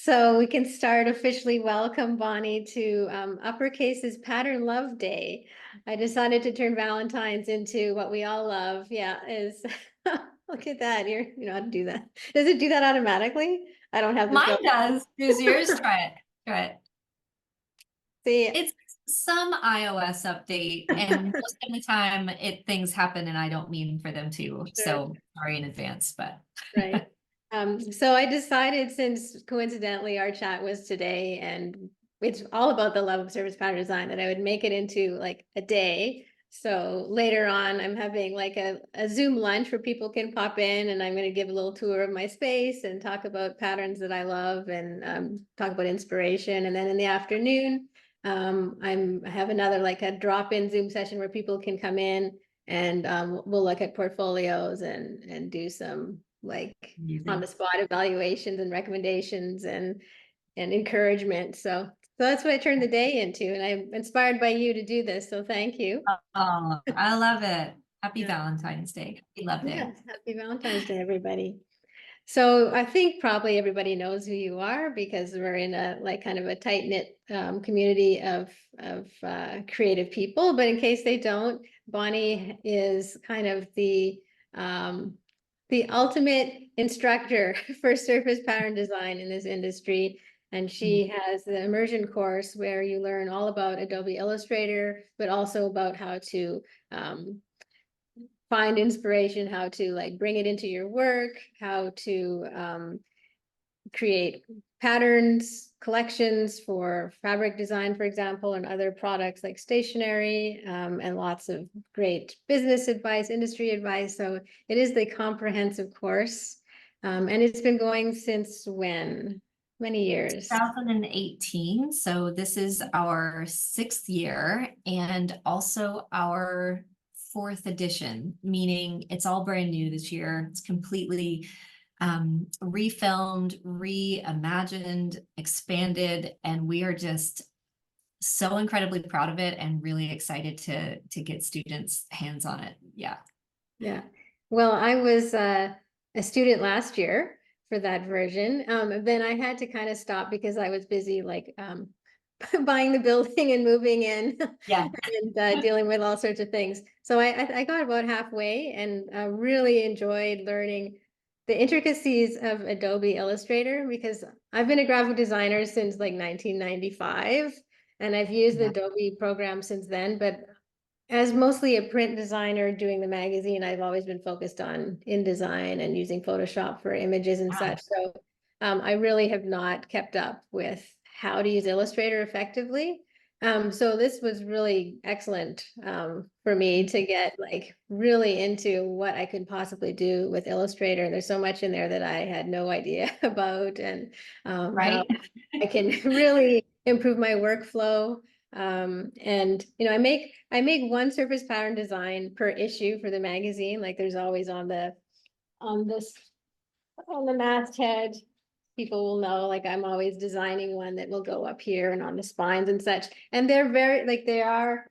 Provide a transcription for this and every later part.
So we can start officially welcome Bonnie to Uppercase's Pattern Love Day. I decided to turn Valentine's into what we all love. Yeah, is look at that. You know how to do that. Does it do that automatically? I don't have the Mine filter. does. Who's yours? Try it. Try it. See, It's some iOS update, and most of the time things happen and I don't mean for them to. sure, So sorry in advance, but right. So I decided, since coincidentally our chat was today and it's all about the love of service pattern design, that I would make it into like a day. So later on, I'm having like a Zoom lunch where people can pop in, and I'm going to give a little tour of my space and talk about patterns that I love, and talk about inspiration. And then in the afternoon, I have another like a drop-in Zoom session where people can come in, and we'll look at portfolios and do some like on the amazing. spot evaluations and recommendations and encouragement. So that's what I turned the day into, and I'm inspired by you to do this. So thank you. Oh, I love it. Happy Yeah. Valentine's Day. We love it. Yes. Happy Valentine's Day, everybody. So I think probably everybody knows who you are, because we're in a like kind of a tight-knit community of creative people. But in case they don't, Bonnie is kind of the ultimate instructor for surface pattern design in this industry. And she has the immersion course where you learn all about Adobe Illustrator, but also about how to find inspiration, how to like bring it into your work, how to create patterns, collections for fabric design, for example, and other products like stationery, and lots of great business advice, industry advice. So it is the comprehensive course. And it's been going since when? Many years. 2018. So this is our 6th year and also our 4th edition, meaning it's all brand new this year. It's completely refilmed, reimagined, expanded, and we are just so incredibly proud of it and really excited to get students' hands on it. Yeah. Yeah. Well, I was a student last year for that version. Then I had to kind of stop because I was busy like buying the building and moving in Yeah. and dealing with all sorts of things. So I got about halfway, and really enjoyed learning the intricacies of Adobe Illustrator, because I've been a graphic designer since like 1995, and I've used the Yeah. Adobe program since then. But as mostly a print designer doing the magazine, I've always been focused on InDesign and using Photoshop for images and Wow. such. So I really have not kept up with how to use Illustrator effectively. So this was really excellent for me to get like really into what I could possibly do with Illustrator. There's so much in there that I had no idea about, and how Right? I can really improve my workflow. And I make one surface pattern design per issue for the magazine. Like there's always on this on the masthead, people will know like I'm always designing one that will go up here and on the spines and such. And they're very like they are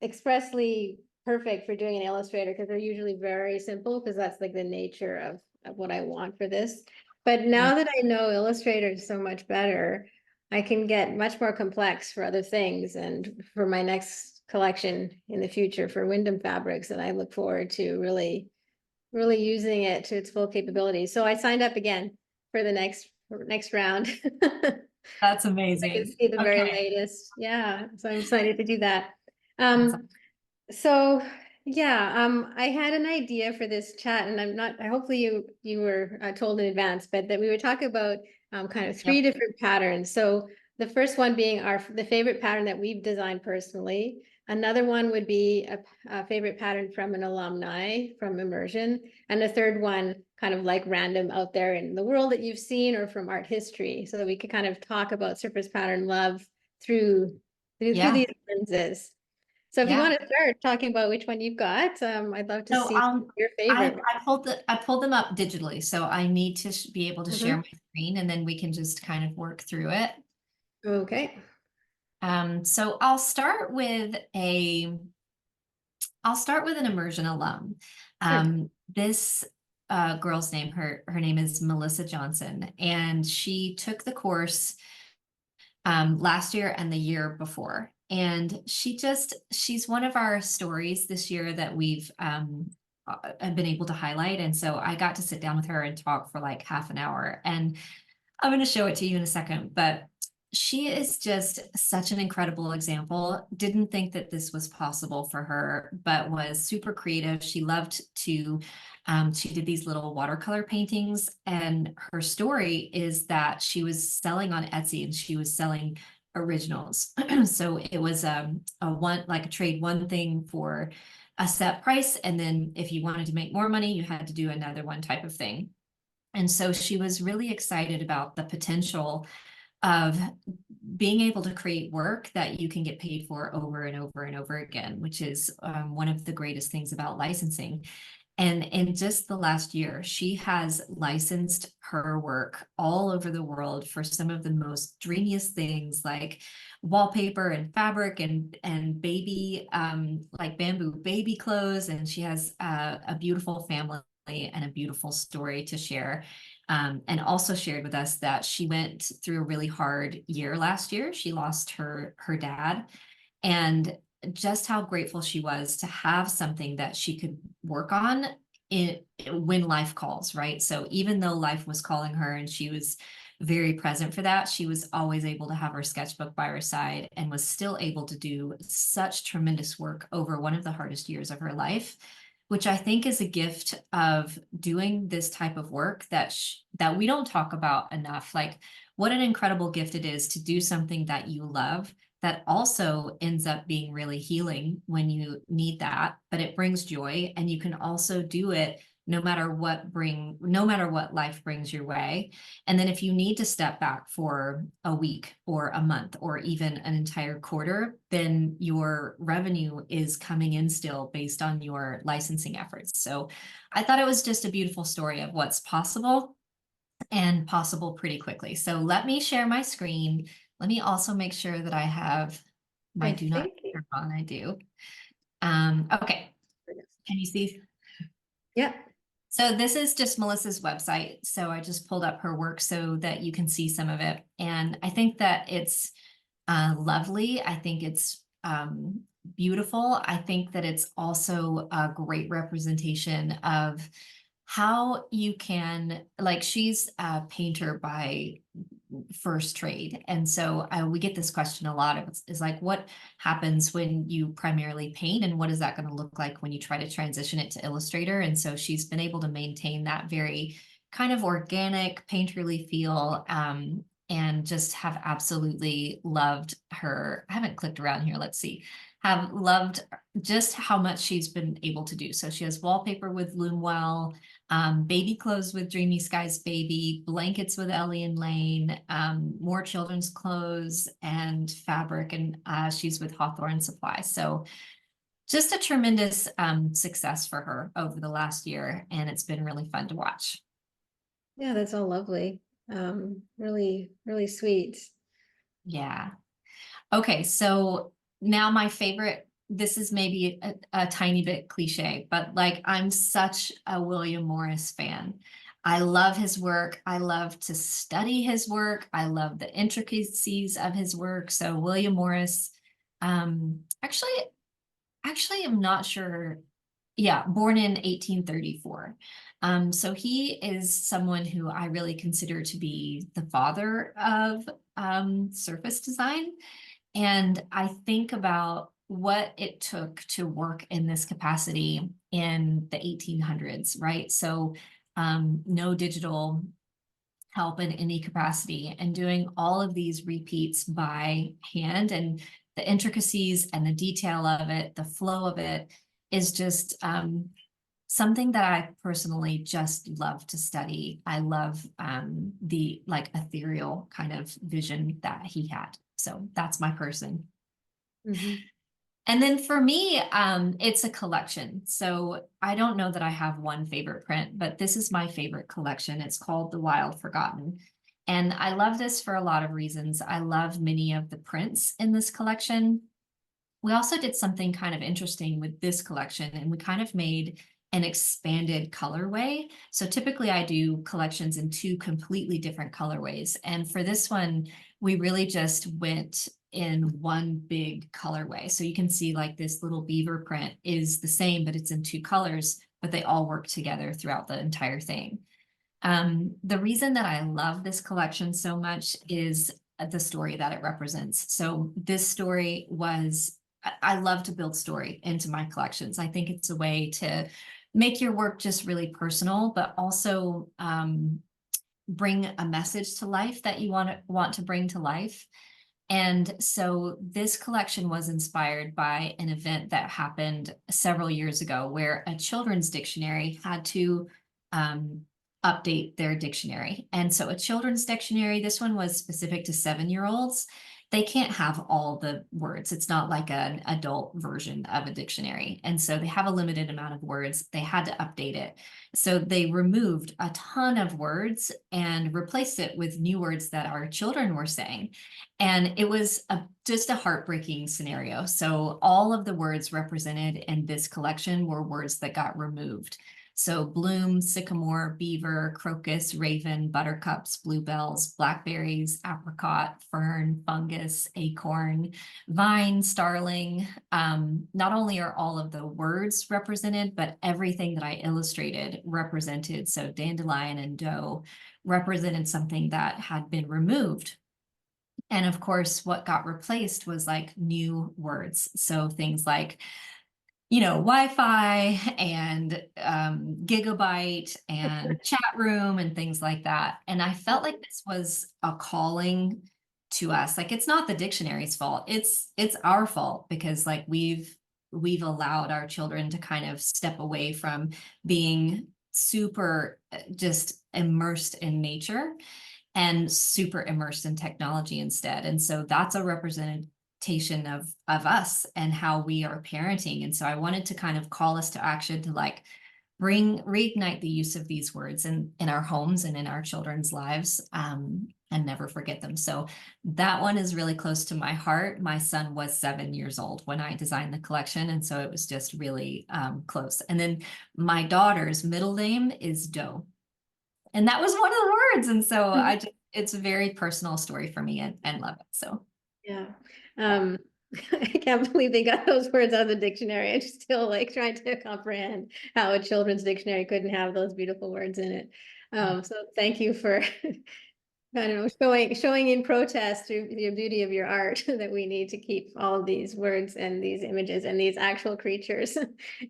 expressly perfect for doing an Illustrator, because they're usually very simple, because that's like the nature of what I want for this. But Yeah. now that I know Illustrator is so much better, I can get much more complex for other things, and for my next collection in the future for Wyndham fabrics. And I look forward to really using it to its full capability. So I signed up again for the next round. That's I can amazing. see the very Okay. latest. Yeah, so I'm excited to do that. That's Um, so yeah, I had an idea for this chat, and I'm not, hopefully you were told in advance, but that we would talk about kind of three Yep. different patterns. So the first one being the favorite pattern that we've designed personally. Another one would be a favorite pattern from an alumni from Immersion. And the third one kind of like random out there in the world that you've seen, or from art history, so that we could kind of talk about surface pattern love through Yeah. these lenses. So if you Yeah. want to start talking about which one you've got, I'd love to So see your favorite. I pulled them up digitally, so I need to be able to share Mhm. my screen, and then we can just kind of work through it. Okay. So I'll start with an immersion alum. Sure. This girl's name. Her name is Melissa Johnson, and she took the course last year and the year before. And she's one of our stories this year that we've been able to highlight. And so I got to sit down with her and talk for like half an hour. And I'm going to show it to you in a second, but she is just such an incredible example. Didn't think that this was possible for her, but was super creative. She loved to, she did these little watercolor paintings, and her story is that she was selling on Etsy and she was selling originals. So it was a one, like a trade one thing for a set price. And then if you wanted to make more money, you had to do another one type of thing. And so she was really excited about the potential of being able to create work that you can get paid for over and over and over again, which is one of the greatest things about licensing. And in just the last year, she has licensed her work all over the world for some of the most dreamiest things, like wallpaper and fabric and baby, like bamboo baby clothes. And she has a beautiful family and a beautiful story to share. And also shared with us that she went through a really hard year last year. She lost her dad, and just how grateful she was to have something that she could work on when life calls, right? So even though life was calling her and she was very present for that, she was always able to have her sketchbook by her side and was still able to do such tremendous work over one of the hardest years of her life, which I think is a gift of doing this type of work that that we don't talk about enough. Like, what an incredible gift it is to do something that you love that also ends up being really healing when you need that, but it brings joy, and you can also do it no matter what life brings your way. And then if you need to step back for a week or a month or even an entire quarter, then your revenue is coming in still based on your licensing efforts. So I thought it was just a beautiful story of what's possible, and possible pretty quickly. So let me share my screen. Let me also make sure that I have my I do not think, disturb on. I do. Okay. Can you see? yeah, So this is just Melissa's website. So I just pulled up her work so that you can see some of it. And I think that it's lovely. I think it's beautiful. I think that it's also a great representation of how you can, like, she's a painter by first trade. And so we get this question a lot. Is like, what happens when you primarily paint, and what is that going to look like when you try to transition it to Illustrator? And so she's been able to maintain that very kind of organic painterly feel, and just have absolutely loved her. I haven't clicked around here. Let's see. Have loved just how much she's been able to do. So she has wallpaper with Loomwell, baby clothes with Dreamy Skies Baby, blankets with Ellie and Lane, more children's clothes and fabric, and she's with Hawthorne Supply. So just a tremendous success for her over the last year, and it's been really fun to watch. yeah, that's all lovely. Really, really sweet. Yeah. Okay, so now my favorite, this is maybe a tiny bit cliche, but like, I'm such a William Morris fan. I love his work. I love to study his work. I love the intricacies of his work. So William Morris, actually, I'm not sure. Yeah, born in 1834. So he is someone who I really consider to be the father of surface design. And I think about what it took to work in this capacity in the 1800s, right? So no digital help in any capacity, and doing all of these repeats by hand, and the intricacies and the detail of it, the flow of it is just something that I personally just love to study. I love the like ethereal kind of vision that he had. So that's my person. Mhm. And then for me, it's a collection. So I don't know that I have one favorite print, but this is my favorite collection. It's called The Wild Forgotten. And I love this for a lot of reasons. I love many of the prints in this collection. We also did something kind of interesting with this collection, and we kind of made an expanded colorway. So typically I do collections in 2 completely different colorways. And for this one, we really just went in one big colorway. So you can see like this little beaver print is the same, but it's in 2 colors, but they all work together throughout the entire thing. The reason that I love this collection so much is the story that it represents. So this story was, I love to build story into my collections. I think it's a way to make your work just really personal, but also bring a message to life that you want to bring to life. And so this collection was inspired by an event that happened several years ago where a children's dictionary had to um, update their dictionary. And so a children's dictionary, this one was specific to 7-year-olds. They can't have all the words. It's not like an adult version of a dictionary. And so they have a limited amount of words. They had to update it. So they removed a ton of words and replaced it with new words that our children were saying. And it was just a heartbreaking scenario. So all of the words represented in this collection were words that got removed. So bloom, sycamore, beaver, crocus, raven, buttercups, bluebells, blackberries, apricot, fern, fungus, acorn, vine, starling. Not only are all of the words represented, but everything that I illustrated represented. So dandelion and doe represented something that had been removed. And of course, what got replaced was like new words. So things like Wi-Fi and gigabyte and chat room and things like that. And I felt like this was a calling to us. Like it's not the dictionary's fault. It's our fault because like we've allowed our children to kind of step away from being super just immersed in nature and super immersed in technology instead. And so that's a representation of us and how we are parenting. And so I wanted to kind of call us to action to like reignite the use of these words in our homes and in our children's lives, and never forget them. So that one is really close to my heart. My son was 7 years old when I designed the collection, and so it was just really close. And then my daughter's middle name is Doe, and that was one of the words. And so it's a very personal story for me, and love it. So Yeah. I can't believe they got those words out of the dictionary. I'm still like trying to comprehend how a children's dictionary couldn't have those beautiful words in it. So thank you for I don't know, showing in protest through the beauty of your art that we need to keep all of these words and these images and these actual creatures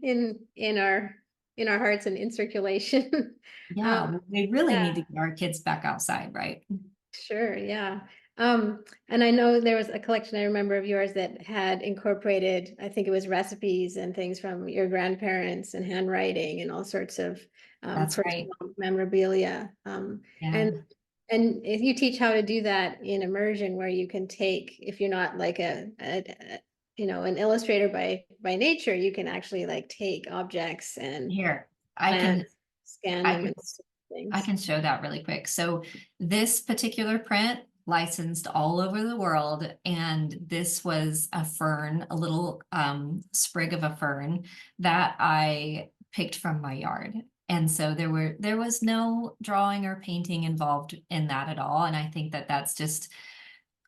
in our hearts and in circulation. yeah, we really Yeah. need to get our kids back outside, right? Sure, yeah. And I know there was a collection I remember of yours that had incorporated, I think it was recipes and things from your grandparents and handwriting and all sorts of That's personal right. memorabilia. Yeah. And if you teach how to do that in immersion, where you can take, if you're not like an illustrator by nature, you can actually like take objects and Here, I can plants, scan I them can and I things. can show that really quick. So this particular print licensed all over the world, and this was a fern, a little sprig of a fern that I picked from my yard. And so there was no drawing or painting involved in that at all. And I think that that's just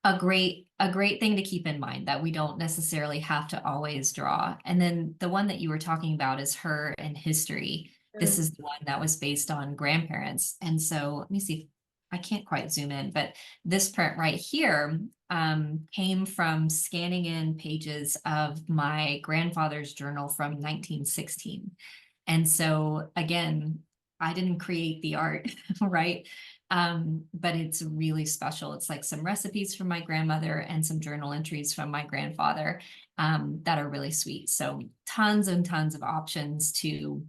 a great thing to keep in mind, that we don't necessarily have to always draw. And then the one that you were talking about is her and history. This is the one that was based on grandparents. And so let me see if I can't quite zoom in, but this print right here came from scanning in pages of my grandfather's journal from 1916. And so again, I didn't create the art, right? But it's really special. It's like some recipes from my grandmother and some journal entries from my grandfather that are really sweet. So tons and tons of options to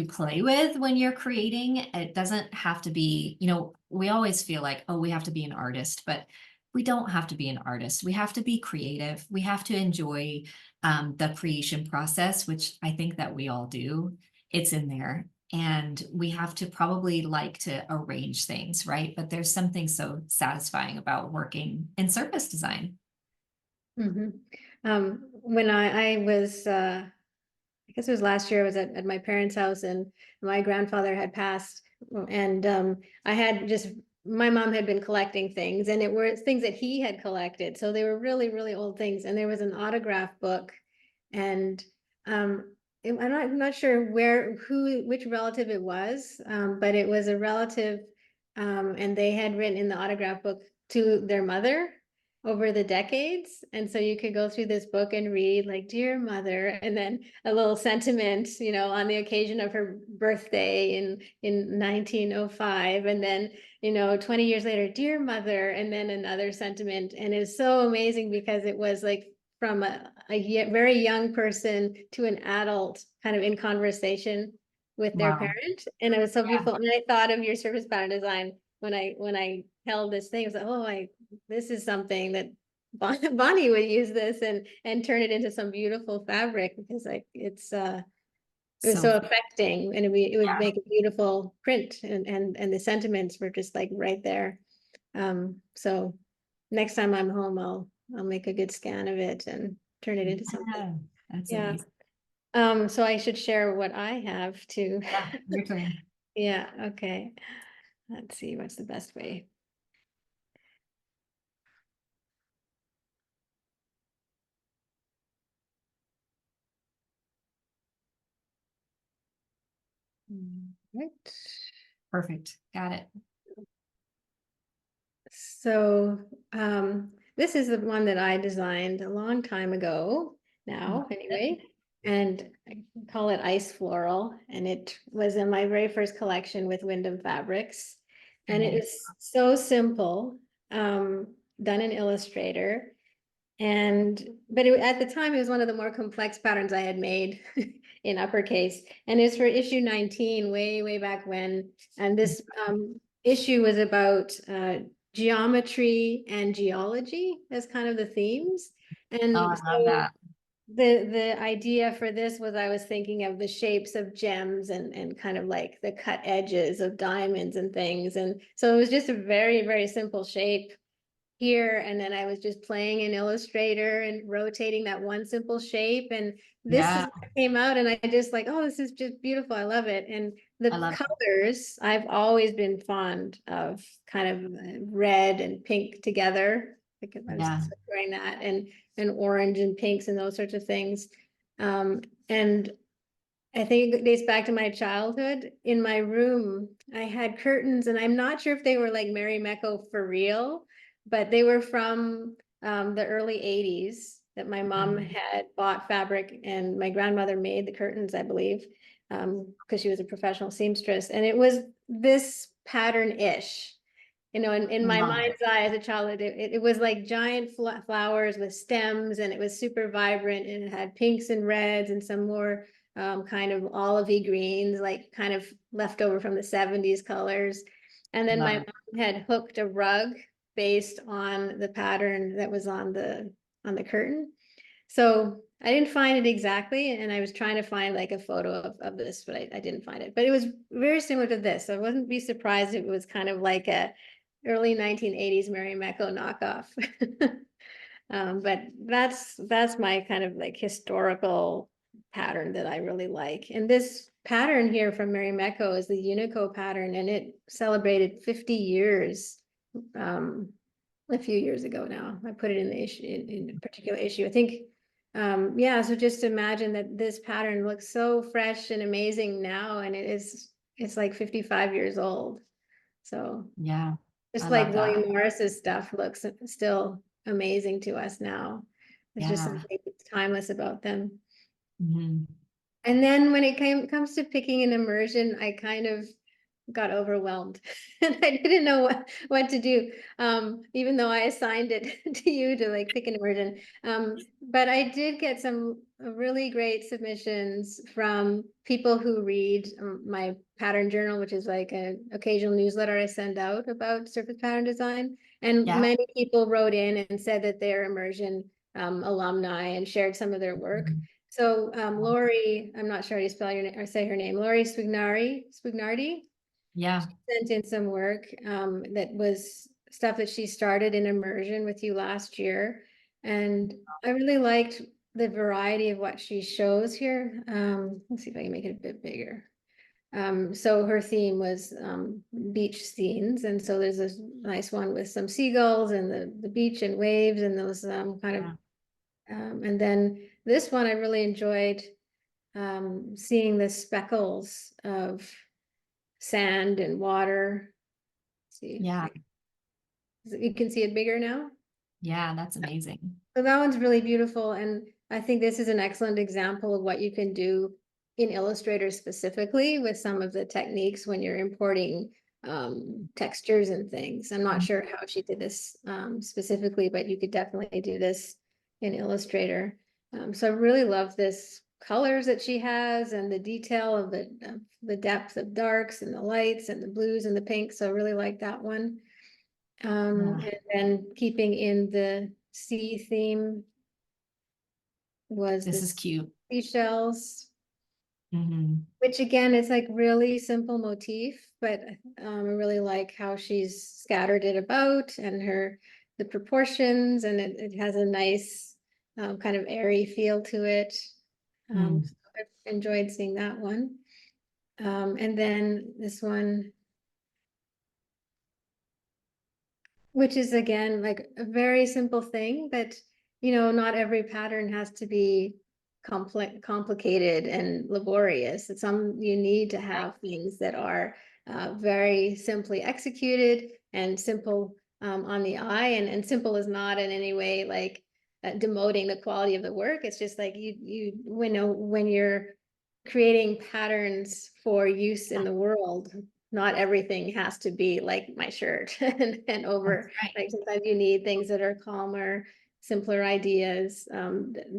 play with when you're creating. It doesn't have to be, we always feel like, oh, we have to be an artist, but we don't have to be an artist. We have to be creative. We have to enjoy the creation process, which I think that we all do. It's in there. And we have to probably like to arrange things, right? But there's something so satisfying about working in service design. When I was I guess it was last year, I was at my parents' house and my grandfather had passed. And I had just, my mom had been collecting things and it were things that he had collected. So they were really, really old things. And there was an autograph book. And I'm not sure which relative it was, but it was a relative. And they had written in the autograph book to their mother over the decades. And so you could go through this book and read like, dear mother, and then a little sentiment, on the occasion of her birthday in 1905. And then, 20 years later, dear mother, and then another sentiment. And it's so amazing because it was like from a very young person to an adult kind of in conversation with their Wow. parent. And it was so Yeah. beautiful. And I thought of your service pattern design when I held this thing. I was like, oh, this is something that Bonnie would use this and turn it into some beautiful fabric because like it was So so affecting and it would yeah. make a beautiful print and the sentiments were just like right there. So next time I'm home, I'll make a good scan of it and turn it into something. Yeah, that's Yeah. amazing. So I should share what I have too. Yeah, your turn. Yeah, okay. Let's see what's the best way. Right. Perfect. Got it. So this is the one that I designed a long time ago now, anyway, and I call it Ice Floral, and it was in my very first collection with Wyndham Fabrics, and it Nice. is so simple, done in Illustrator, but at the time it was one of the more complex patterns I had made in uppercase, and it's for issue 19, way back when, and this issue was about geometry and geology as kind of the themes. Oh, And I love so that. the idea for this was I was thinking of the shapes of gems and kind of like the cut edges of diamonds and things. And so it was just a very, very simple shape here. And then I was just playing in Illustrator and rotating that one simple shape. And this is Yeah, what came out. And I just like, oh, this is just beautiful. I love it. And I the love it. colors, I've always been fond of kind of red and pink together. Because I was Yeah. wearing that and orange and pinks and those sorts of things. And I think it dates back to my childhood. In my room, I had curtains, and I'm not sure if they were like Mary Mecco for real, but they were from the early 80s that my mom had bought fabric, and my grandmother made the curtains, I believe, because she was a professional seamstress. And it was this pattern-ish. In my Love it. mind's eye as a child, it was like giant flowers with stems, and it was super vibrant, and it had pinks and reds and some more kind of olivey greens, like kind of left over from the 70s colors. And then Love my it. mom had hooked a rug based on the pattern that was on the curtain. So I didn't find it exactly, and I was trying to find like a photo of this, but I didn't find it. But it was very similar to this. So I wouldn't be surprised if it was kind of like a early 1980s Mary Mecco knockoff. But that's my kind of like historical pattern that I really like. And this pattern here from Mary Mecco is the Unico pattern, and it celebrated 50 years a few years ago now. I put it in the issue in a particular issue. I think yeah, so just imagine that this pattern looks so fresh and amazing now, and it's like 55 years old. So Yeah, I just like love that. William Morris's stuff looks still amazing to us now. There's just Yeah. something timeless about them. Mhm. And then when it comes to picking an immersion, I kind of got overwhelmed and I didn't know what to do. Even though I assigned it to you to like pick an immersion. But I did get some really great submissions from people who read my pattern journal, which is like an occasional newsletter I send out about surface pattern design. And Yeah. many people wrote in and said that they're immersion alumni and shared some of their work. Mhm. So Lori, I'm not sure how you spell your name or say her name, Lori Swignardi Yeah. sent in some work that was stuff that she started in immersion with you last year. And I really liked the variety of what she shows here. Let's see if I can make it a bit bigger. So her theme was beach scenes, and so there's this nice one with some seagulls and the beach and waves and those kind of and then this one I really enjoyed seeing the speckles of sand and water. Let's see, Yeah. you can see it bigger now. Yeah, that's amazing. So that one's really beautiful, and I think this is an excellent example of what you can do in Illustrator specifically with some of the techniques when you're importing textures and things. I'm not sure how she did this specifically, but you could definitely do this in Illustrator. So I really love this colors that she has and the detail of the depth of darks and the lights and the blues and the pinks. So I really like that one. And then keeping in the sea theme was This the is cute. seashells, Mhm. which again is like really simple motif, but I really like how she's scattered it about and the proportions, and it has a nice kind of airy feel to it. Mm. So I've enjoyed seeing that one. And then this one, which is again like a very simple thing, but not every pattern has to be complicated and laborious. It's you need to have things that are very simply executed and simple on the eye, and simple is not in any way like demoting the quality of the work. It's just like when you're creating patterns for use in the world, not everything has to be like my shirt and over. That's right. Like sometimes you need things that are calmer, simpler ideas,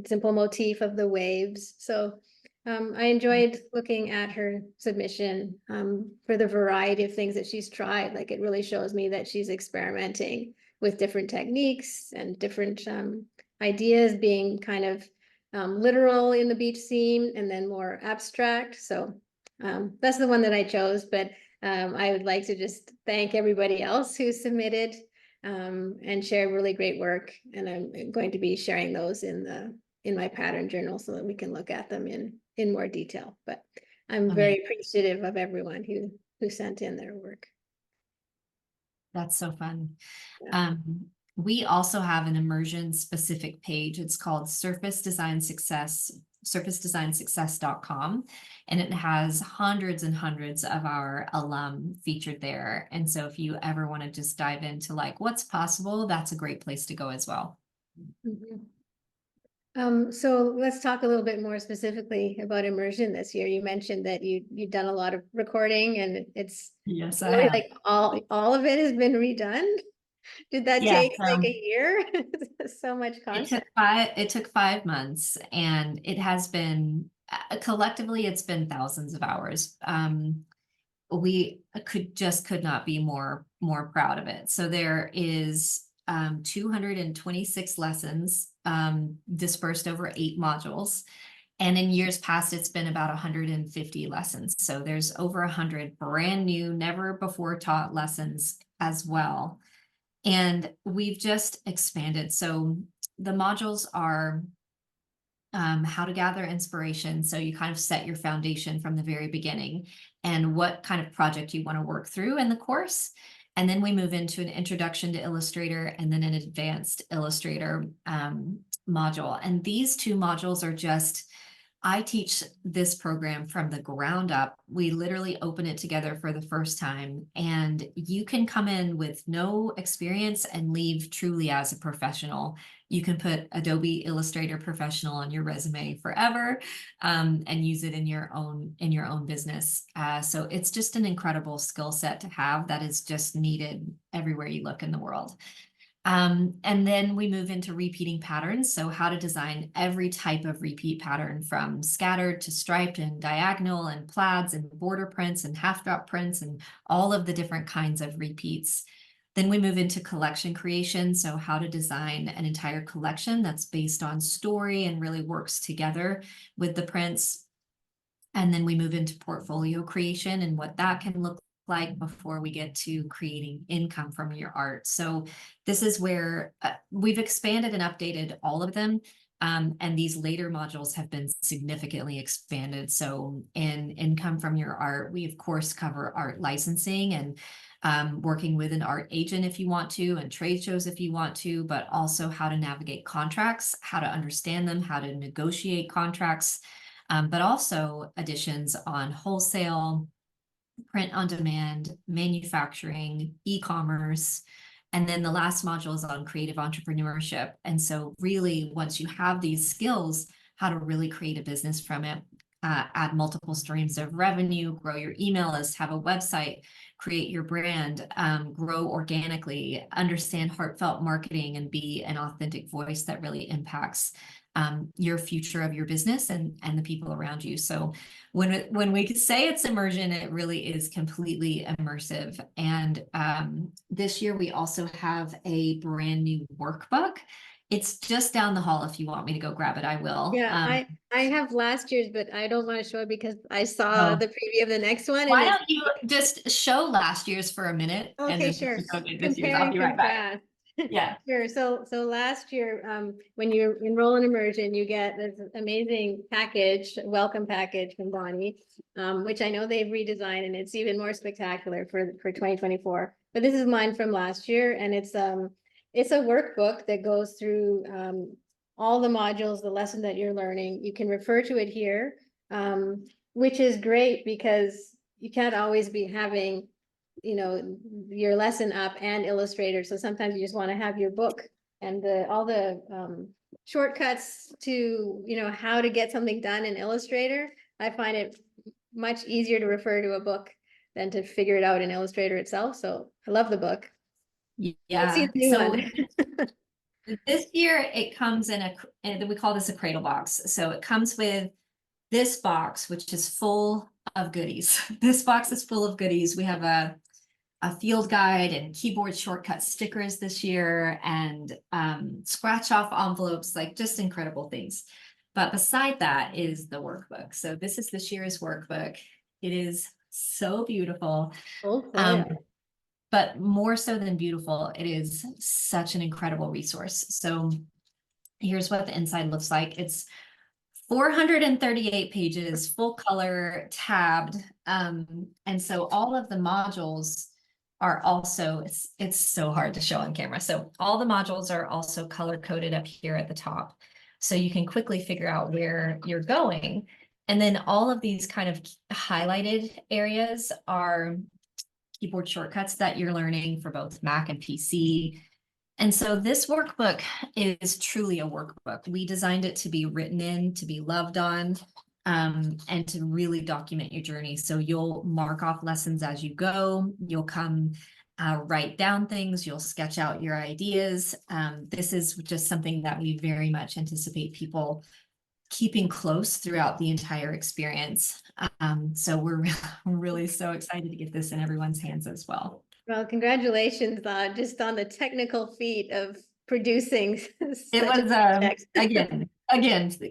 simple motif of the waves. So I enjoyed looking at her submission for the variety of things that she's tried. Like it really shows me that she's experimenting with different techniques and different ideas, being kind of literal in the beach scene and then more abstract. So that's the one that I chose, but I would like to just thank everybody else who submitted and shared really great work. And I'm going to be sharing those in my pattern journal so that we can look at them in more detail. But I'm very appreciative of everyone who sent in their work. That's so fun. Yeah. We also have an immersion specific page. It's called Surface Design Success, surfacedesignsuccess.com. And it has hundreds and hundreds of our alum featured there. And so if you ever want to just dive into like what's possible, that's a great place to go as well. Mhm. So let's talk a little bit more specifically about immersion this year. You mentioned that you've done a lot of recording, and it's Yes, I really have. like all of it has been redone. Did that Yeah, take like a year? So much content. it took 5 months, and it has been collectively it's been thousands of hours. We could not be more proud of it. So there is 226 lessons dispersed over 8 modules. And in years past, it's been about 150 lessons. So there's over 100 brand new, never before taught lessons as well. And we've just expanded. So the modules are how to gather inspiration. So you kind of set your foundation from the very beginning and what kind of project you want to work through in the course. And then we move into an introduction to Illustrator and then an advanced Illustrator module. And these 2 modules are just, I teach this program from the ground up. We literally open it together for the first time, and you can come in with no experience and leave truly as a professional. You can put Adobe Illustrator Professional on your resume forever and use it in your own business. So it's just an incredible skill set to have that is just needed everywhere you look in the world. And then we move into repeating patterns. So how to design every type of repeat pattern, from scattered to striped and diagonal and plaids and border prints and half drop prints and all of the different kinds of repeats. Then we move into collection creation. So how to design an entire collection that's based on story and really works together with the prints. And then we move into portfolio creation and what that can look like before we get to creating income from your art. So this is where we've expanded and updated all of them. And these later modules have been significantly expanded. So in income from your art, we of course cover art licensing and working with an art agent if you want to, and trade shows if you want to, but also how to navigate contracts, how to understand them, how to negotiate contracts, but also additions on wholesale, print on demand, manufacturing, e-commerce. And then the last module is on creative entrepreneurship. And so really, once you have these skills, how to really create a business from it, add multiple streams of revenue, grow your email list, have a website, create your brand, grow organically, understand heartfelt marketing, and be an authentic voice that really impacts your future of your business and the people around you. So when we say it's immersion, it really is completely immersive. And this year we also have a brand new workbook. It's just down the hall. If you want me to go grab it, I will. Yeah, I have last year's, but I don't want to show it because I saw Oh. the preview of the next one, and Why it's don't you just show last year's for a minute and okay. then Sure. we can go get this year's. Compare I'll and be right back. contrast. Yeah. Sure. So last year, when you enroll in Immersion, you get this amazing package, welcome package from Bonnie, which I know they've redesigned, and it's even more spectacular for 2024. But this is mine from last year, and it's a workbook that goes through all the modules, the lesson that you're learning. You can refer to it here, which is great because you can't always be having your lesson up and Illustrator. So sometimes you just want to have your book and all the shortcuts to, how to get something done in Illustrator. I find it much easier to refer to a book than to figure it out in Illustrator itself. So I love the book. Let's see Yeah. the new So one. this year it comes in and we call this a cradle box. So it comes with this box, which is full of goodies. This box is full of goodies. We have a field guide and keyboard shortcut stickers this year, and scratch off envelopes, like just incredible things. But beside that is the workbook. So this is this year's workbook. It is so beautiful. Oh, foil. But more so than beautiful, it is such an incredible resource. So here's what the inside looks like. It's 438 pages, full color, tabbed. And so all of the modules are also, it's so hard to show on camera. So all the modules are also color coded up here at the top. So you can quickly figure out where you're going. And then all of these kind of highlighted areas are keyboard shortcuts that you're learning for both Mac and PC. And so this workbook is truly a workbook. We designed it to be written in, to be loved on, and to really document your journey. So you'll mark off lessons as you go. You'll come write down things. You'll sketch out your ideas. This is just something that we very much anticipate people keeping close throughout the entire experience. So we're really so excited to get this in everyone's hands as well. Well, congratulations just on the technical feat of producing. It was again,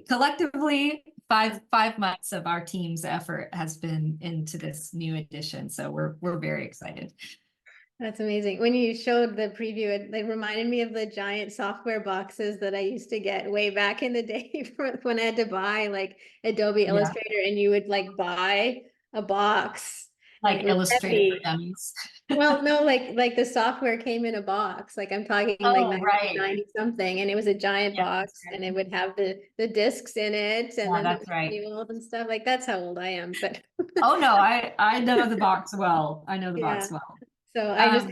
collectively 5 months of our team's effort has been into this new edition. So we're very excited. That's amazing. When you showed the preview, it reminded me of the giant software boxes that I used to get way back in the day when I had to buy like Adobe Illustrator, and you would like buy a box. Like Illustrator for Dummies. Well, no, like the software came in a box. Like I'm talking like 1990 something, and it was a giant box, and it would have the discs in it, and then the manuals and stuff. Like that's how old I am. But oh no, I know the box well. I know the box well. So I just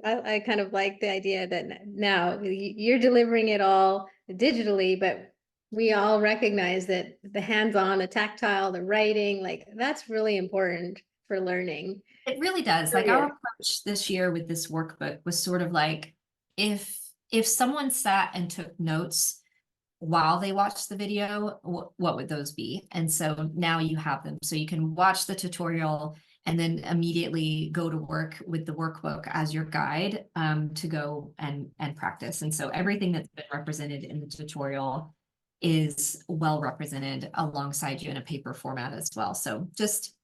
I kind of like the idea that now you're delivering it all digitally, but we all recognize that the hands-on, the tactile, the writing, like that's really important for learning. It really does. Like our approach this year with this workbook was sort of like if someone sat and took notes while they watched the video, what would those be? And so now you have them. So you can watch the tutorial and then immediately go to work with the workbook as your guide to go and practice. And so everything that's been represented in the tutorial is well represented alongside you in a paper format as well. So just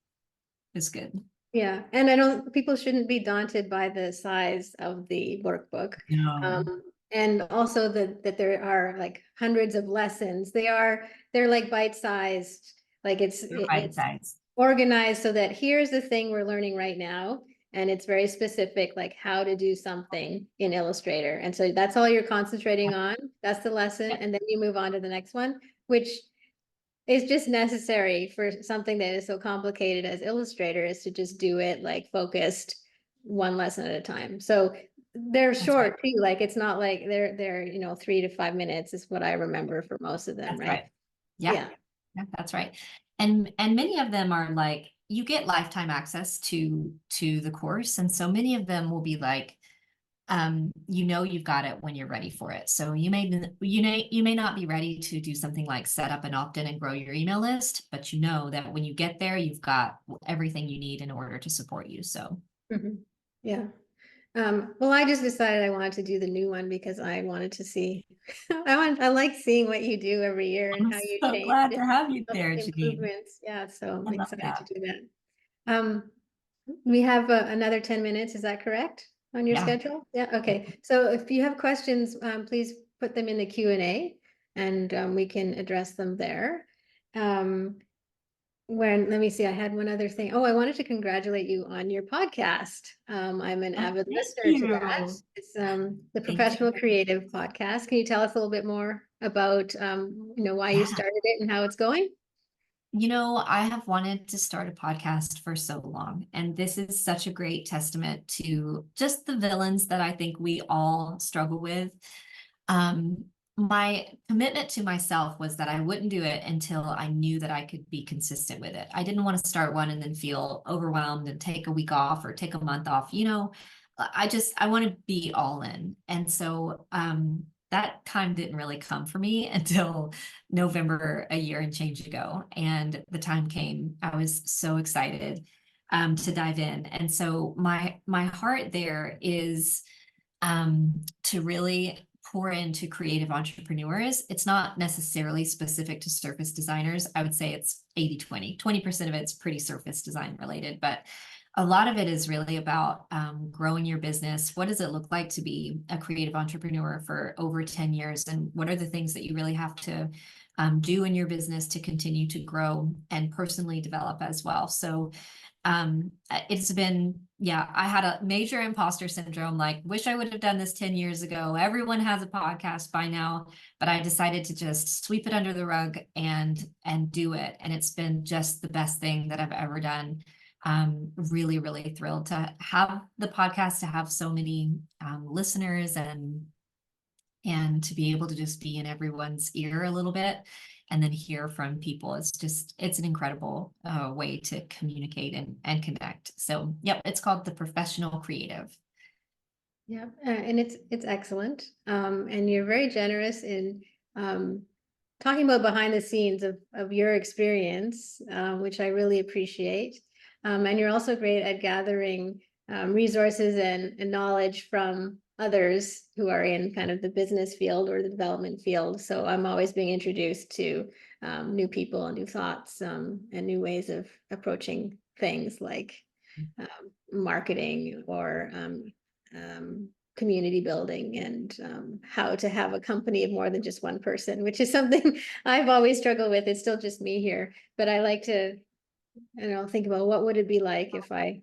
is good. Yeah, and people shouldn't be daunted by the size of the workbook. No. And also that there are like hundreds of lessons. They're like bite-sized, like it's Bite-sized. organized so that here's the thing we're learning right now. And it's very specific, like how to do something in Illustrator. And so that's all you're concentrating on. That's the lesson. Yep. And then you move on to the next one, which is just necessary for something that is so complicated as Illustrator, is to just do it like focused one lesson at a time. So they're That's short right. too. Like it's not like they're 3 to 5 minutes is what I remember for most of them, That's right? right. Yeah. Yeah. Yeah, that's right. And many of them are like, you get lifetime access to the course. And so many of them will be like, you've got it when you're ready for it. So you may not be ready to do something like set up an opt-in and grow your email list, but you know that when you get there, you've got everything you need in order to support you. So Yeah. Well, I just decided I wanted to do the new one because I wanted to see, I like seeing what you do every year and I'm how you so change glad it, to have you there, Janine. improvements. Yeah, so I I'm love excited to that. do that. We have another 10 minutes, is that correct on your Yeah. schedule? Yeah, okay. So if you have questions, please put them in the Q&A and we can address them there. Let me see, I had one other thing. Oh, I wanted to congratulate you on your podcast. I'm an Oh, avid thank listener to that. you. It's the Thank Professional you. Creative Podcast. Can you tell us a little bit more about why you Yeah. started it and how it's going? I have wanted to start a podcast for so long, and this is such a great testament to just the villains that I think we all struggle with. Um, my commitment to myself was that I wouldn't do it until I knew that I could be consistent with it. I didn't want to start one and then feel overwhelmed and take a week off or take a month off. I want to be all in. And so that time didn't really come for me until November, a year and change ago. And the time came. I was so excited to dive in. And so my heart there is to really pour into creative entrepreneurs. It's not necessarily specific to surface designers. I would say it's 80-20. 20% of it's pretty surface design related, but a lot of it is really about growing your business. What does it look like to be a creative entrepreneur for over 10 years? And what are the things that you really have to do in your business to continue to grow and personally develop as well? So it's been, I had a major imposter syndrome, like wish I would have done this 10 years ago. Everyone has a podcast by now, but I decided to just sweep it under the rug and do it. And it's been just the best thing that I've ever done. Really, really thrilled to have the podcast, to have so many listeners and to be able to just be in everyone's ear a little bit and then hear from people. It's an incredible way to communicate and connect. So yep, it's called The Professional Creative. Yeah, and it's excellent. And you're very generous in talking about behind the scenes of your experience, which I really appreciate. And you're also great at gathering resources and knowledge from others who are in kind of the business field or the development field. So I'm always being introduced to new people and new thoughts and new ways of approaching things like marketing or community building and how to have a company of more than just one person, which is something I've always struggled with. It's still just me here, but I like to, think about what would it be like if I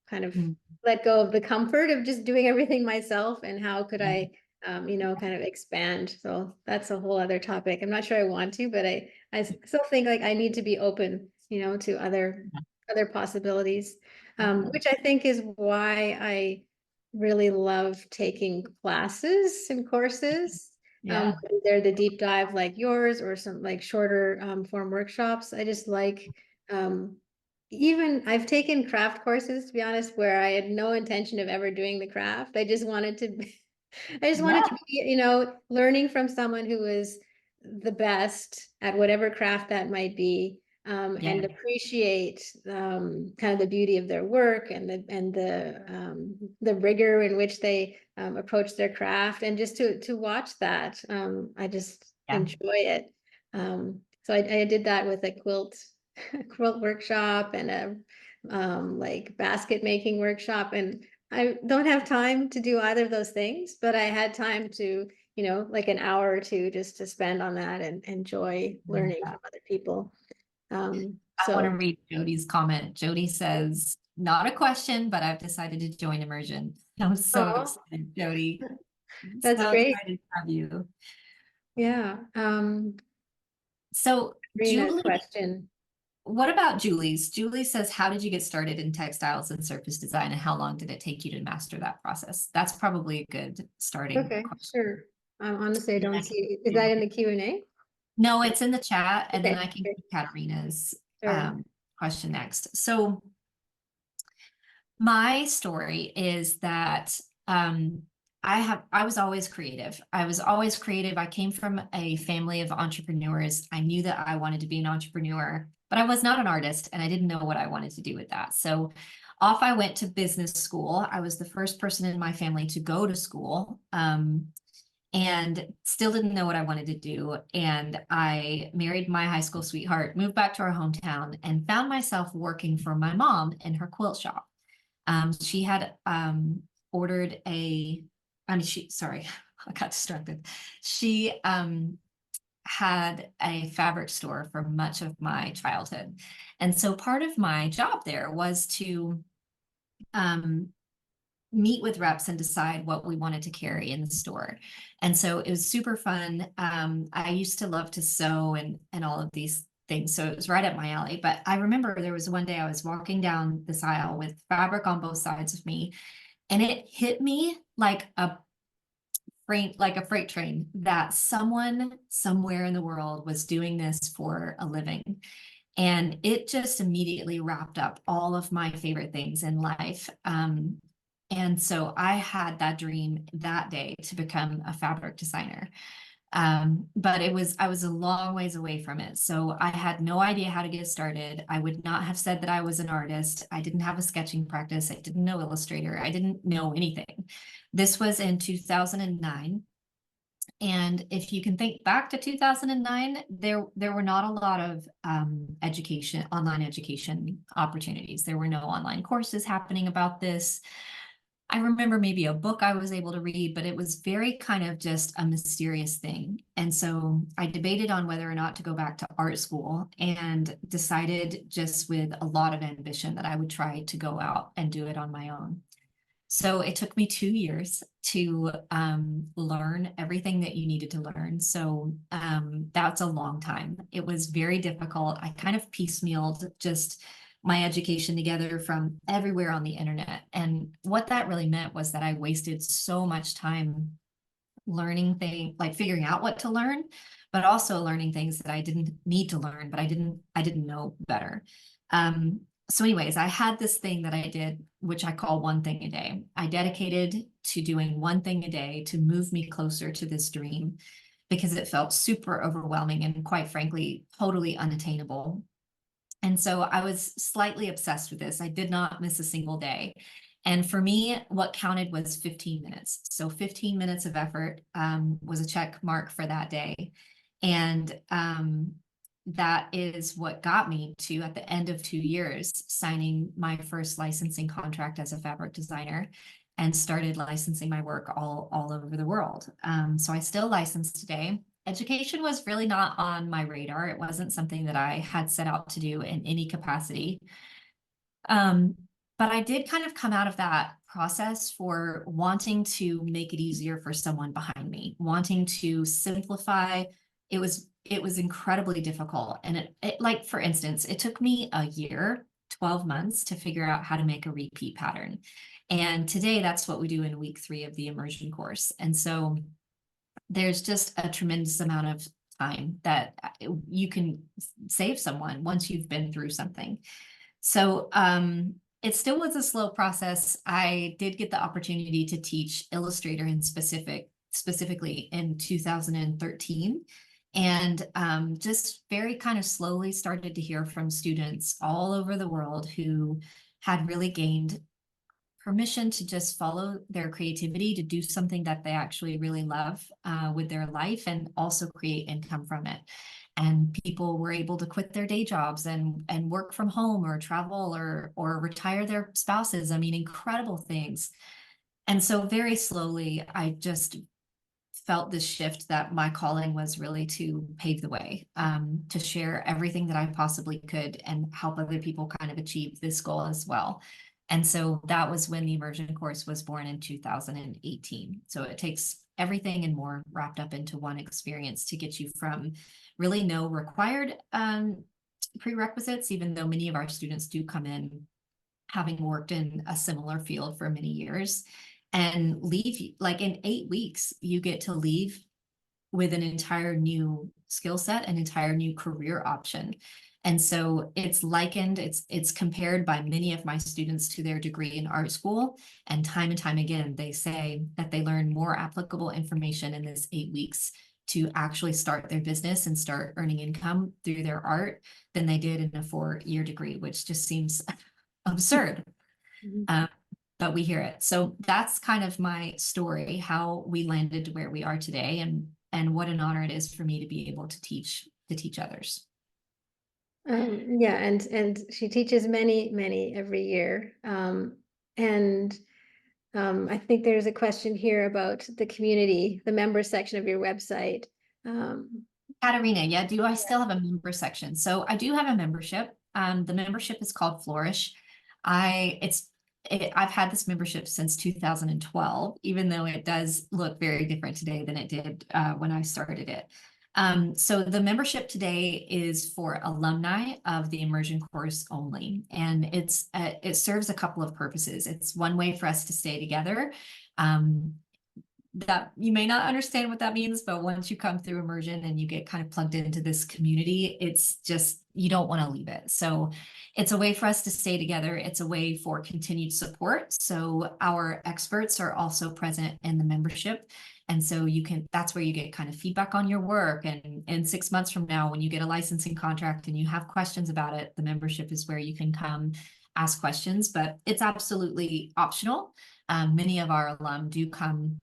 kind of let go of the comfort of just doing everything myself, and how could I, kind of expand. So that's a whole other topic. I'm not sure I want to, but I still think like I need to be open, to other possibilities, which I think is why I really love taking classes and courses. Yeah. They're the deep dive like yours or some like shorter form workshops. I just like even I've taken craft courses, to be honest, where I had no intention of ever doing the craft. I just wanted to I just wanted to Yeah. be, learning from someone who is the best at whatever craft that might be, Yeah. and appreciate kind of the beauty of their work and the rigor in which they approach their craft, and just to watch that. I just Yeah. enjoy it. So I did that with a quilt workshop and a like basket making workshop, and I don't have time to do either of those things, but I had time to, like an hour or two just to spend on that and enjoy learning Yeah. from other people. I want to So, read Jody's comment. Jody says, not a question, but I've decided to join Immersion. I'm so oh, excited, Jody. that's So great. excited to have you. Yeah. So Rena's Julie, question. what about Julie's? Julie says, how did you get started in textiles and surface design, and how long did it take you to master that process? That's probably a good starting Okay, question. sure. Honestly, I And then don't I can see, is that in the Q&A? No, it's in the chat, and then Okay, I can okay, keep Katarina's sure. question next. So my story is that I was always creative. I was always creative. I came from a family of entrepreneurs. I knew that I wanted to be an entrepreneur, but I was not an artist and I didn't know what I wanted to do with that. So off I went to business school. I was the first person in my family to go to school. And still didn't know what I wanted to do. And I married my high school sweetheart, moved back to our hometown, and found myself working for my mom in her quilt shop. She had ordered sorry, I got distracted. She had a fabric store for much of my childhood. And so part of my job there was to um, meet with reps and decide what we wanted to carry in the store. And so it was super fun. I used to love to sew and all of these things. So it was right up my alley. But I remember there was one day I was walking down this aisle with fabric on both sides of me, and it hit me like a freight train that someone somewhere in the world was doing this for a living. And it just immediately wrapped up all of my favorite things in life. And so I had that dream that day to become a fabric designer. But I was a long ways away from it. So I had no idea how to get started. I would not have said that I was an artist. I didn't have a sketching practice. I didn't know Illustrator. I didn't know anything. This was in 2009. And if you can think back to 2009, there were not a lot of online education opportunities. There were no online courses happening about this. I remember maybe a book I was able to read, but it was very kind of just a mysterious thing. And so I debated on whether or not to go back to art school, and decided just with a lot of ambition that I would try to go out and do it on my own. So it took me 2 years to learn everything that you needed to learn. So that's a long time. It was very difficult. I kind of piecemealed just my education together from everywhere on the internet. And what that really meant was that I wasted so much time learning things, like figuring out what to learn, but also learning things that I didn't need to learn, but I didn't know better. So anyways, I had this thing that I did, which I call one thing a day. I dedicated to doing one thing a day to move me closer to this dream, because it felt super overwhelming and, quite frankly, totally unattainable. And so I was slightly obsessed with this. I did not miss a single day. And for me, what counted was 15 minutes. So 15 minutes of effort was a check mark for that day. And that is what got me to, at the end of 2 years, signing my first licensing contract as a fabric designer, and started licensing my work all over the world. So I still license today. Education was really not on my radar. It wasn't something that I had set out to do in any capacity. But I did kind of come out of that process for wanting to make it easier for someone behind me, wanting to simplify. It was incredibly difficult. And it like, for instance, it took me a year, 12 months to figure out how to make a repeat pattern. And today that's what we do in week 3 of the immersion course. And so there's just a tremendous amount of time that you can save someone once you've been through something. So it still was a slow process. I did get the opportunity to teach Illustrator specifically in 2013. And just very kind of slowly started to hear from students all over the world who had really gained permission to just follow their creativity, to do something that they actually really love with their life, and also create income from it. and people were able to quit their day jobs and work from home or travel or retire their spouses. I mean, incredible things. And so very slowly, I just felt this shift that my calling was really to pave the way, to share everything that I possibly could and help other people kind of achieve this goal as well. And so that was when the immersion course was born in 2018. So it takes everything and more wrapped up into one experience to get you from really no required prerequisites, even though many of our students do come in having worked in a similar field for many years, and leave like in 8 weeks, you get to leave with an entire new skill set, an entire new career option. And so it's likened, it's compared by many of my students to their degree in art school. And time again, they say that they learn more applicable information in this 8 weeks to actually start their business and start earning income through their art than they did in a 4-year degree, which just seems absurd. Mhm. But we hear it. So that's kind of my story, how we landed where we are today, and what an honor it is for me to be able to teach others. Yeah, and she teaches many every year. And I think there's a question here about the community, the member section of your website. Katarina, yeah, do I still have a member section? So I do have a membership. The membership is called Flourish. I've had this membership since 2012, even though it does look very different today than it did when I started it. So the membership today is for alumni of the immersion course only, and it serves a couple of purposes. It's one way for us to stay together. Um, that you may not understand what that means, but once you come through immersion and you get kind of plugged into this community, it's just, you don't want to leave it. So it's a way for us to stay together. It's a way for continued support. So our experts are also present in the membership. And so that's where you get kind of feedback on your work. And 6 months from now, when you get a licensing contract and you have questions about it, the membership is where you can come ask questions, but it's absolutely optional. Many of our alum do come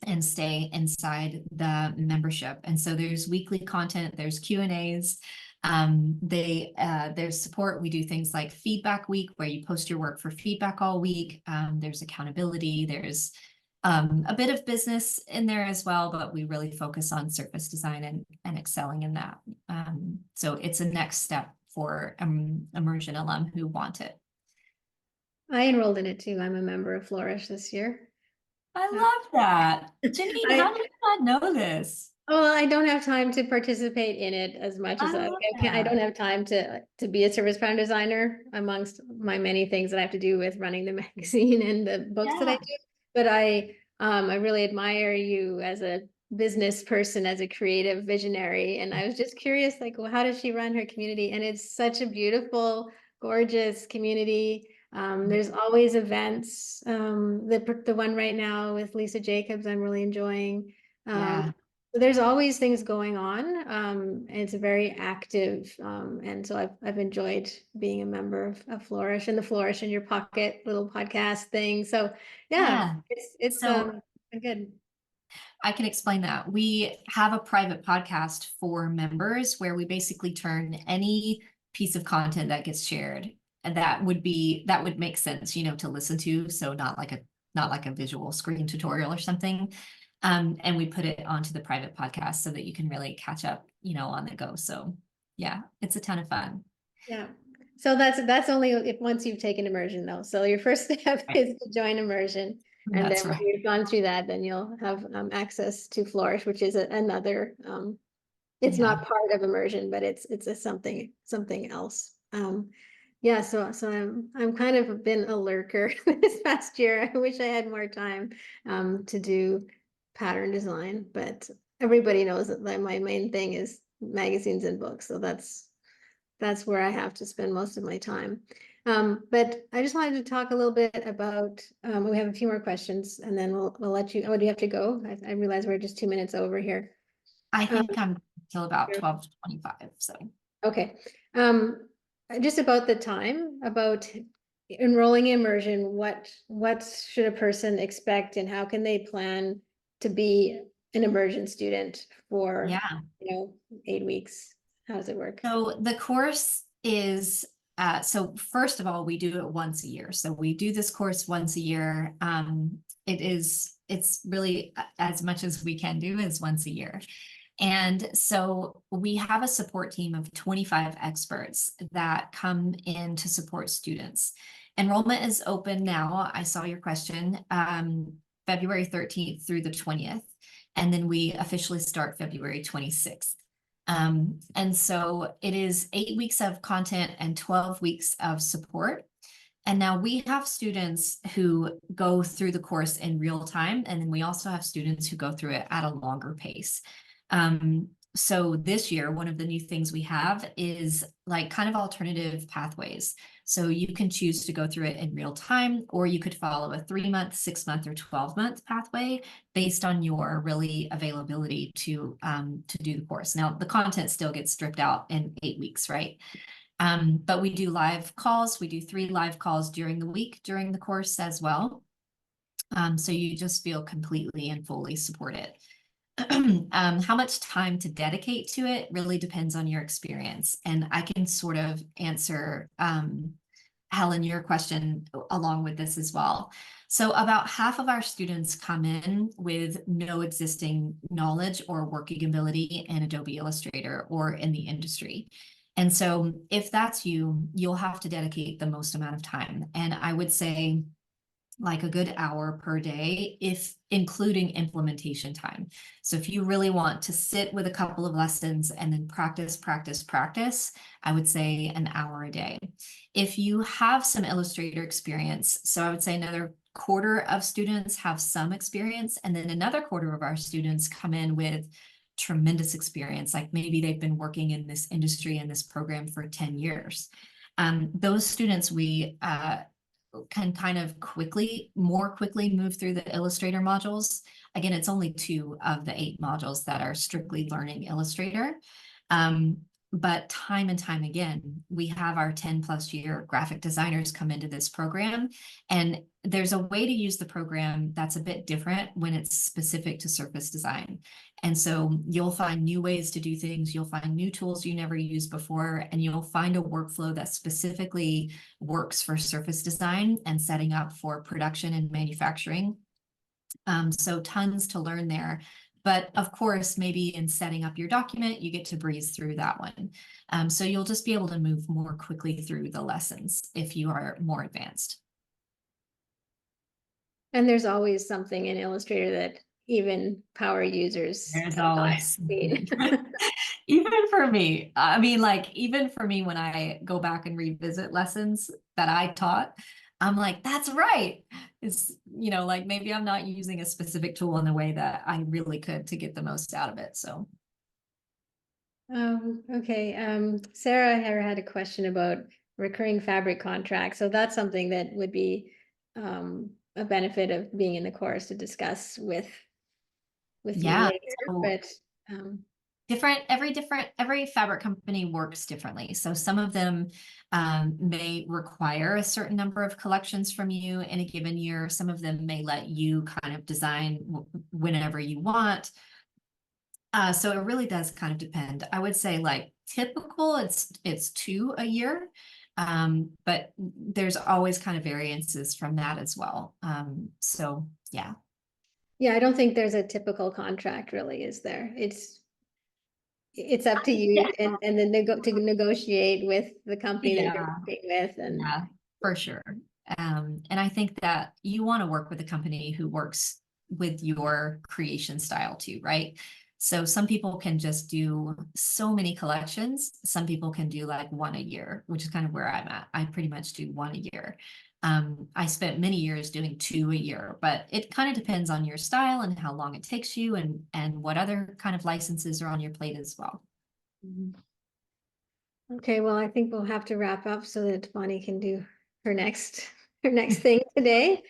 and stay inside the membership. And so there's weekly content, there's Q&As, there's support. We do things like feedback week where you post your work for feedback all week. There's accountability, there's a bit of business in there as well, but we really focus on surface design and excelling in that. So it's a next step for immersion alum who want it. I enrolled in it too. I'm a member of Flourish this year. I love that. Janine, I how did you not know this? Well, I don't have time to participate in it as much I as love I that. don't have time to be a service pattern designer amongst my many things that I have to do with running the magazine and the books that I Yeah. do. But I really admire you as a business person, as a creative visionary. And I was just curious, like, well, how does she run her community? And it's such a beautiful, gorgeous community. There's always events. The one right now with Lisa Jacobs, I'm really enjoying. Yeah. There's always things going on, and it's very active, and so I've enjoyed being a member of Flourish and the Flourish in Your Pocket little podcast thing. So yeah, Yeah. it's So been good. I can explain that. We have a private podcast for members where we basically turn any piece of content that gets shared, and that would make sense, to listen to. So not like a visual screen tutorial or something. And we put it onto the private podcast so that you can really catch up, on the go. So yeah, it's a ton of fun. Yeah. So that's only if once you've taken immersion though. So your first step Right. is to join immersion. And then That's when right. you've gone through that, then you'll have access to Flourish, which is another it's Yeah. not part of immersion, but it's a something else. Yeah, so I'm kind of been a lurker this past year. I wish I had more time to do pattern design, but everybody knows that my main thing is magazines and books. So that's where I have to spend most of my time. But I just wanted to talk a little bit about, we have a few more questions and then we'll let you, oh, do you have to go? I realize we're just 2 minutes over here. I Um, think I'm till about 12 to 25. So okay. Um, just about the time, about enrolling in immersion, what should a person expect and how can they plan to be an immersion student for, yeah. 8 weeks? How does it work? So the course is, so first of all, we do it once a year. So we do this course once a year. It's really as much as we can do is once a year. And so we have a support team of 25 experts that come in to support students. Enrollment is open now. I saw your question, February 13th through the 20th. And then we officially start February 26th. And so it is 8 weeks of content and 12 weeks of support. And now we have students who go through the course in real time, and then we also have students who go through it at a longer pace. So this year, one of the new things we have is like kind of alternative pathways. So you can choose to go through it in real time, or you could follow a 3-month, 6-month, or 12-month pathway based on your really availability to do the course. Now, the content still gets stripped out in 8 weeks, right? But we do live calls. We do 3 live calls during the week during the course as well. So you just feel completely and fully supported. How much time to dedicate to it really depends on your experience. And I can sort of answer, Helen, your question along with this as well. So about half of our students come in with no existing knowledge or working ability in Adobe Illustrator or in the industry. And so if that's you, you'll have to dedicate the most amount of time. And I would say like a good hour per day, if including implementation time. So if you really want to sit with a couple of lessons and then practice, I would say an hour a day. If you have some Illustrator experience, so I would say another quarter of students have some experience, and then another quarter of our students come in with tremendous experience, like maybe they've been working in this industry and this program for 10 years. Those students we can kind of more quickly move through the Illustrator modules. Again, it's only 2 of the 8 modules that are strictly learning Illustrator. But time and time again, we have our 10+ year graphic designers come into this program, and there's a way to use the program that's a bit different when it's specific to surface design. And so you'll find new ways to do things, you'll find new tools you never used before, and you'll find a workflow that specifically works for surface design and setting up for production and manufacturing. So tons to learn there. But of course, maybe in setting up your document, you get to breeze through that one. So you'll just be able to move more quickly through the lessons if you are more advanced. And there's always something in Illustrator that even power users There's cannot always read. even for me. I mean, like even for me, when I go back and revisit lessons that I taught, I'm like, that's right. It's, like maybe I'm not using a specific tool in the way that I really could to get the most out of it. So. Okay. Sarah had a question about recurring fabric contracts. So that's something that would be a benefit of being in the course to discuss with you Yeah. later. So But every fabric company works differently. So some of them may require a certain number of collections from you in a given year. Some of them may let you kind of design whenever you want. So it really does kind of depend. I would say like typical, it's 2 a year. But there's always kind of variances from that as well. So yeah. yeah, I don't think there's a typical contract really, is there? It's up to you and then to negotiate with the company that you're working with. And Yeah, for sure. And I think that you want to work with a company who works with your creation style too, right? So some people can just do so many collections. Some people can do like 1 a year, which is kind of where I'm at. I pretty much do 1 a year. I spent many years doing 2 a year, but it kind of depends on your style and how long it takes you and what other kind of licenses are on your plate as well. okay, well, I think we'll have to wrap up so that Bonnie can do her next thing today.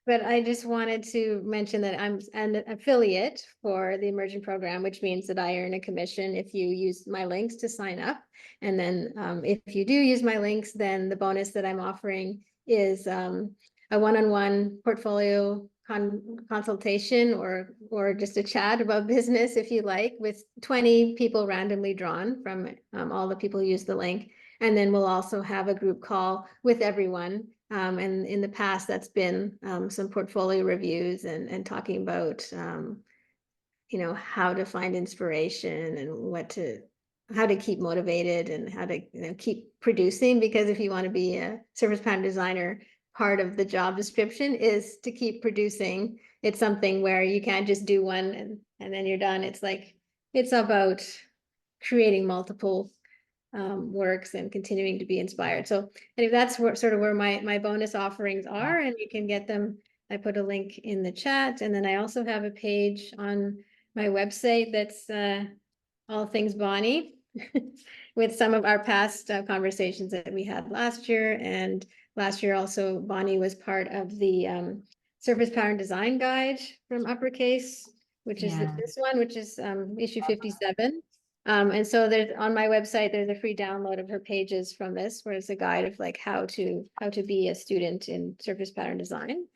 But I just wanted to mention that I'm an affiliate for the Immersion program, which means that I earn a commission if you use my links to sign up. And then if you do use my links, then the bonus that I'm offering is a a one-on-one portfolio consultation or just a chat about business if you like, with 20 people randomly drawn from all the people who use the link. And then we'll also have a group call with everyone. And in the past, that's been some portfolio reviews and talking about how to find inspiration and how to keep motivated and how to keep producing, because if you want to be a service pattern designer, part of the job description is to keep producing. It's something where you can't just do one and then you're done. It's about creating multiple works and continuing to be inspired. So and if that's sort of where my bonus offerings are, and you can get them. I put a link in the chat, and then I also have a page on my website that's all things Bonnie with some of our past conversations that we had last year. And last year also Bonnie was part of the Surface Pattern Design Guide from UPPERCASE, which is this one, which is issue 57. And so there's on my website, there's a free download of her pages from this, where it's a guide of like how to be a student in surface pattern design.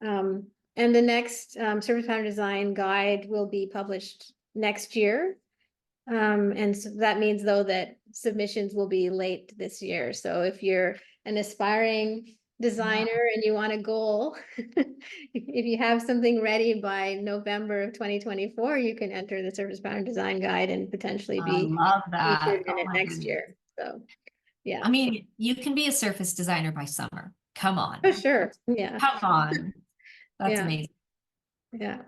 And the next surface pattern design guide will be published next year. And so that means though that submissions will be late this year. So if you're an aspiring designer and you want a goal, if you have something ready by November of 2024, you can enter the Surface Pattern Design Guide and potentially I be love that. featured in Oh it my next goodness. year. So yeah. I mean, you can be a surface designer by summer. Come on. Oh, sure. Yeah. Come on. That's Yeah. amazing. Yeah.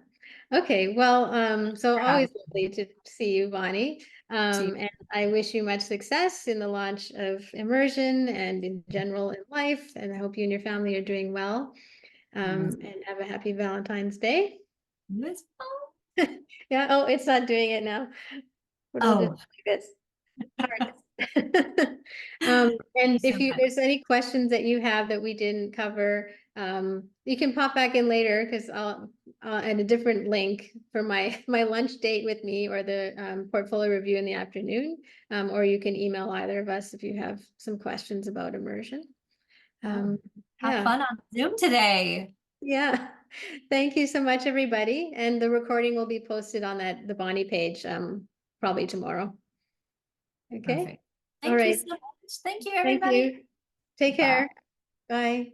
Okay. Well, so Yeah. always lovely to see you, Bonnie. And I wish you much success in the launch of Immersion and in general in life. And I hope you and your family are doing well. And have a happy Valentine's Day. Yeah. Oh, it's not doing it now. But I'll just do this. And if there's any questions that you have that we didn't cover, you can pop back in later, because I'll add a different link for my lunch date with me, or the portfolio review in the afternoon, or you can email either of us if you have some questions about immersion. Have Yeah. fun on Zoom today. Yeah. Thank you so much, everybody. And the recording will be posted on the Bonnie page probably tomorrow. Okay. Perfect. All Thank you right. so much. Thank you, Thank everybody. you. Take care. Bye.